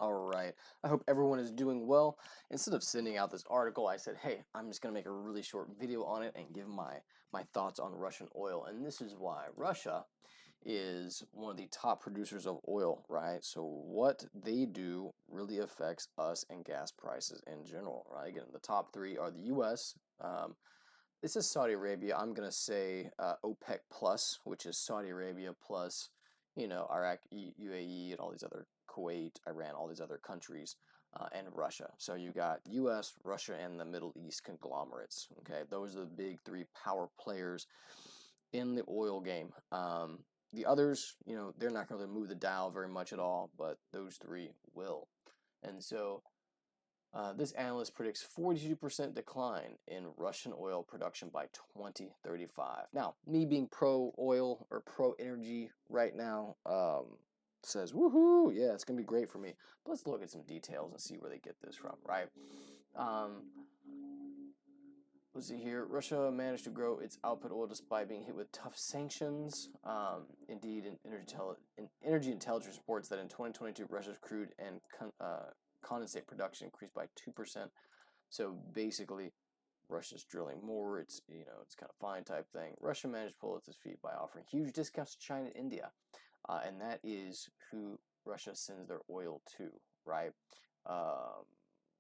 All right. I hope everyone is doing well. Instead of sending out this article, I said, hey, I'm just going to make a really short video on it and give my thoughts on Russian oil. And this is why Russia is one of the top producers of oil, right? So what they do really affects us and gas prices in general, right? Again, the top three are the U.S., this is Saudi Arabia. I'm going to say OPEC plus, which is Saudi Arabia plus, Iraq, UAE, and all these other, Kuwait, Iran, all these other countries, and Russia. So you got U.S., Russia, and the Middle East conglomerates. Okay, those are the big three power players in the oil game. The others, they're not going to move the dial very much at all, but those three will. And so this analyst predicts 42% decline in Russian oil production by 2035. Now, me being pro-oil or pro-energy right now says, woohoo, yeah, it's going to be great for me. But let's look at some details and see where they get this from, right? Let's see here. Russia managed to grow its output oil despite being hit with tough sanctions. Indeed, Energy Intelligence reports that in 2022, Russia's crude and condensate production increased by 2%. So basically, Russia's drilling more. It's kind of fine type thing. Russia managed to pull its feet by offering huge discounts to China and India, and that is who Russia sends their oil to, right?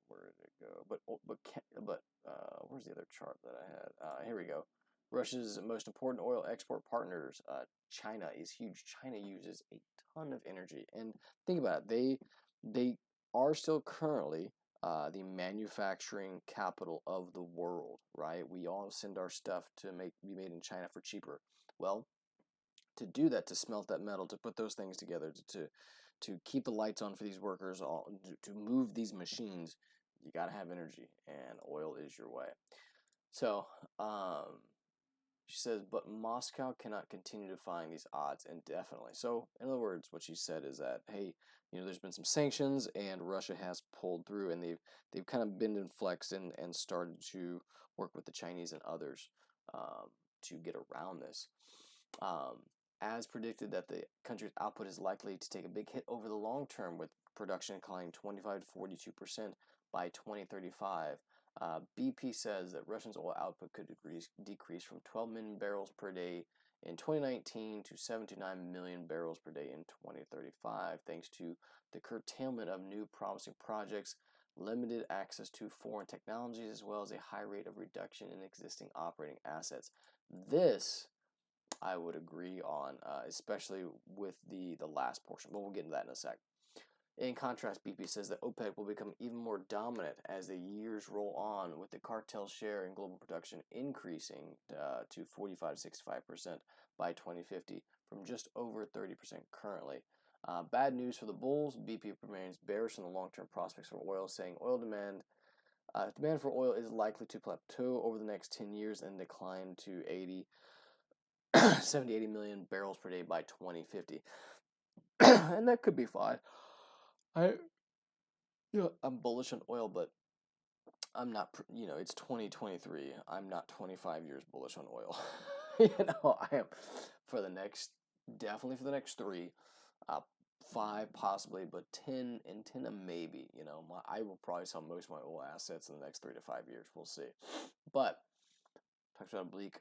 Where did it go? But where's the other chart that I had? Here we go. Russia's most important oil export partners, China, is huge. China uses a ton of energy, and think about it. They are still currently the manufacturing capital of the world, right? We all send our stuff to be made in China for cheaper. Well, to do that, to smelt that metal, to put those things together, to keep the lights on for these workers, to move these machines, you got to have energy, and oil is your way. So, she says, but Moscow cannot continue defying these odds indefinitely. So, in other words, what she said is that, hey, there's been some sanctions, and Russia has pulled through, and they've kind of been and flexed and started to work with the Chinese and others to get around this. As predicted, that the country's output is likely to take a big hit over the long term, with production declining 25 to 42% by 2035. BP says that Russia's oil output could decrease from 12 million barrels per day in 2019 to 7 to 9 million barrels per day in 2035, thanks to the curtailment of new promising projects, limited access to foreign technologies, as well as a high rate of reduction in existing operating assets. This I would agree on, especially with the last portion, but we'll get into that in a sec. In contrast, BP says that OPEC will become even more dominant as the years roll on, with the cartel's share in global production increasing to 45 to 65% by 2050 from just over 30% currently. Bad news for the bulls. BP remains bearish on the long-term prospects for oil, saying demand for oil is likely to plateau over the next 10 years and decline to 70, 80 million barrels per day by 2050. And that could be fine. I'm bullish on oil, but I'm not, it's 2023. I'm not 25 years bullish on oil. I am definitely for the next 3, 5 possibly, but 10 and 10 a maybe. I will probably sell most of my oil assets in the next 3 to 5 years. We'll see. But talks about a bleak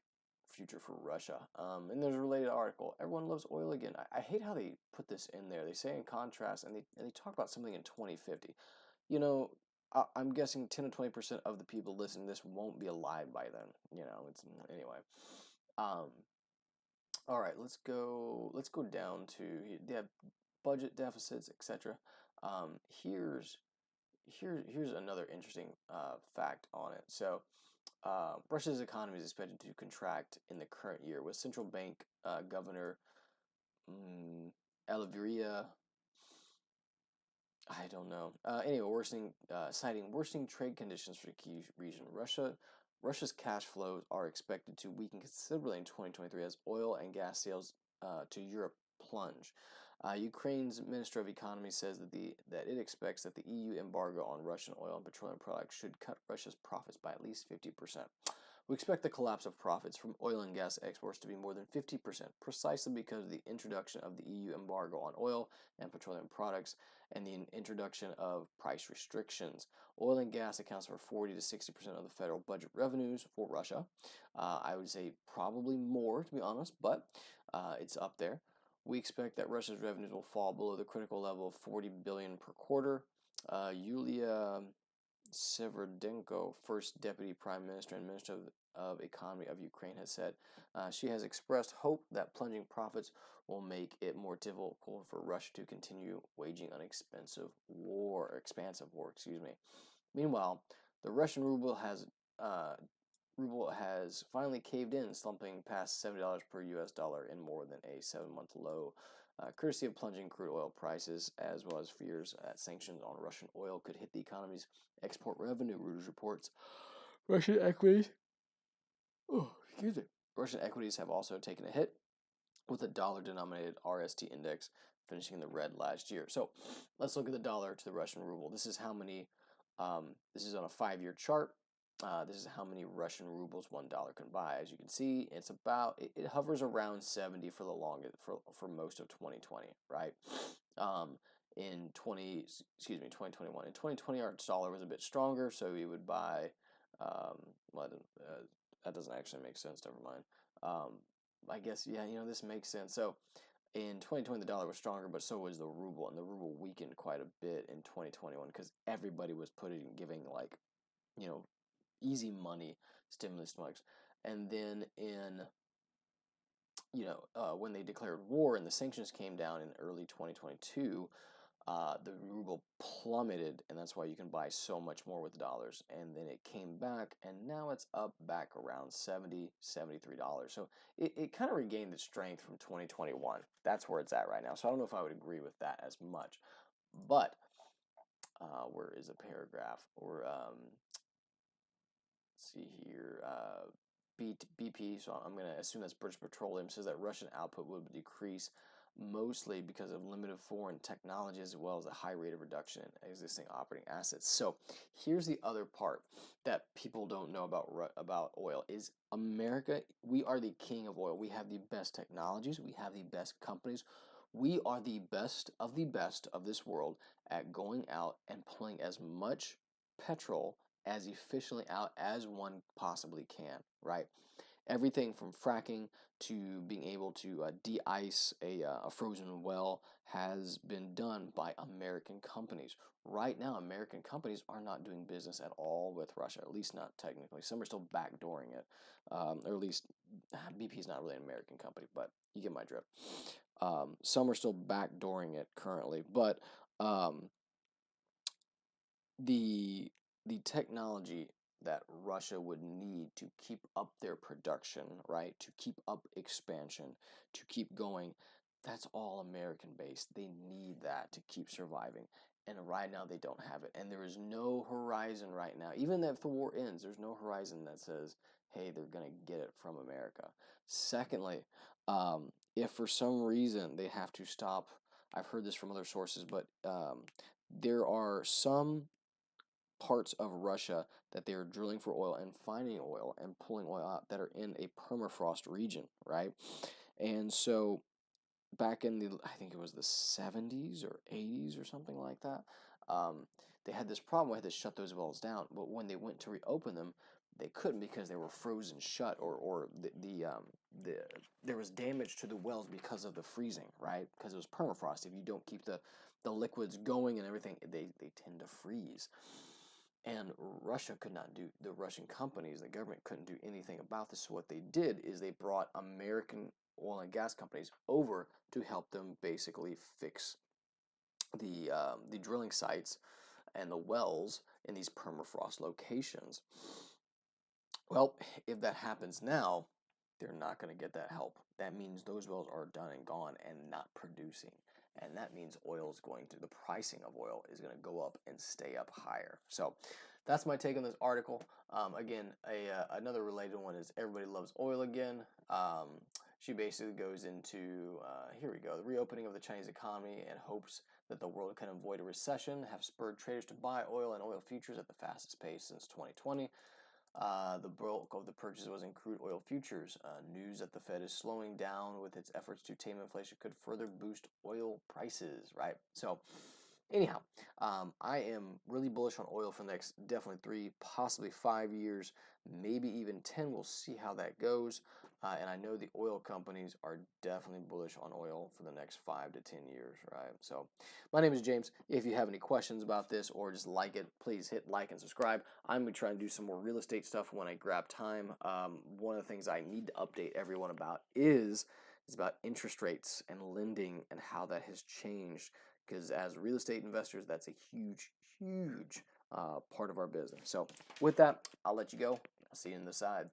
future for Russia. And there's a related article. Everyone loves oil again. I hate how they put this in there. They say in contrast, and they talk about something in 2050. I'm guessing 10 to 20% of the people listening to this won't be alive by then. Anyway. All right, let's go down to, they have budget deficits, etc. Here's another interesting fact on it. So, Russia's economy is expected to contract in the current year, with central bank governor Elvira, I don't know. Anyway, citing worsening trade conditions for the key region. Russia's cash flows are expected to weaken considerably in 2023 as oil and gas sales to Europe plunge. Ukraine's Minister of Economy says that it expects that the EU embargo on Russian oil and petroleum products should cut Russia's profits by at least 50%. We expect the collapse of profits from oil and gas exports to be more than 50%, precisely because of the introduction of the EU embargo on oil and petroleum products and the introduction of price restrictions. Oil and gas accounts for 40 to 60% of the federal budget revenues for Russia. I would say probably more, to be honest, but it's up there. We expect that Russia's revenues will fall below the critical level of 40 billion per quarter. Yulia Severdenko, first deputy prime minister and minister of economy of Ukraine, has said she has expressed hope that plunging profits will make it more difficult for Russia to continue waging an expensive war, Meanwhile, the Russian ruble has finally caved in, slumping past $70 per US dollar in more than a 7-month low, courtesy of plunging crude oil prices, as well as fears that sanctions on Russian oil could hit the economy's export revenue. Reuters reports Russian equities have also taken a hit, with a dollar-denominated RST index finishing in the red last year. So let's look at the dollar to the Russian ruble. This is how many. This is on a 5-year chart. This is how many Russian rubles $1 can buy. As you can see, it hovers around 70 for the longest for most of 2020, right? In 2021. In 2020, our dollar was a bit stronger, so we would buy. That doesn't actually make sense. Never mind. I guess this makes sense. So in 2020, the dollar was stronger, but so was the ruble, and the ruble weakened quite a bit in 2021 because everybody was giving easy money stimulus mugs. And then when they declared war and the sanctions came down in early 2022, the ruble plummeted, and that's why you can buy so much more with dollars. And then it came back, and now it's up back around $70, $73. So it kind of regained its strength from 2021. That's where it's at right now. So I don't know if I would agree with that as much. But where is a paragraph? Or let's see here. BP, so I'm going to assume that's British Petroleum, says that Russian output would decrease mostly because of limited foreign technology as well as a high rate of reduction in existing operating assets. So here's the other part that people don't know about oil is America. We are the king of oil. We have the best technologies. We have the best companies. We are the best of this world at going out and pulling as much petrol as efficiently out as one possibly can, right? Everything from fracking to being able to de-ice a frozen well has been done by American companies. Right now, American companies are not doing business at all with Russia, at least not technically. Some are still backdooring it, or at least BP is not really an American company, but you get my drift. Some are still backdooring it currently, but the technology that Russia would need to keep up their production, right, to keep up expansion, to keep going, that's all American-based. They need that to keep surviving. And right now they don't have it. And there is no horizon right now. Even if the war ends, there's no horizon that says, hey, they're going to get it from America. Secondly, if for some reason they have to stop, I've heard this from other sources, but there are some parts of Russia that they are drilling for oil and finding oil and pulling oil out that are in a permafrost region, right? And so back in I think it was the 70s or 80s or something like that, they had this problem where they had to shut those wells down. But when they went to reopen them, they couldn't because they were frozen shut, or there was damage to the wells because of the freezing, right? Because it was permafrost. If you don't keep the liquids going and everything, they tend to freeze. And Russia could not do, the Russian companies, the government couldn't do anything about this. So what they did is they brought American oil and gas companies over to help them basically fix the drilling sites and the wells in these permafrost locations. Well, if that happens now, they're not going to get that help. That means those wells are done and gone and not producing. And that means the pricing of oil is going to go up and stay up higher. So that's my take on this article. Again, another related one is everybody loves oil again. She basically goes into, here we go, the reopening of the Chinese economy and hopes that the world can avoid a recession have spurred traders to buy oil and oil futures at the fastest pace since 2020. The bulk of the purchase was in crude oil futures. News that the Fed is slowing down with its efforts to tame inflation could further boost oil prices, right? So, anyhow, I am really bullish on oil for the next definitely 3, possibly 5 years, maybe even 10. We'll see how that goes. And I know the oil companies are definitely bullish on oil for the next 5 to 10 years, right? So, my name is James. If you have any questions about this or just like it, please hit like and subscribe. I'm going to try and do some more real estate stuff when I grab time. One of the things I need to update everyone about is about interest rates and lending and how that has changed. Because as real estate investors, that's a huge, huge part of our business. So with that, I'll let you go. I'll see you on the side.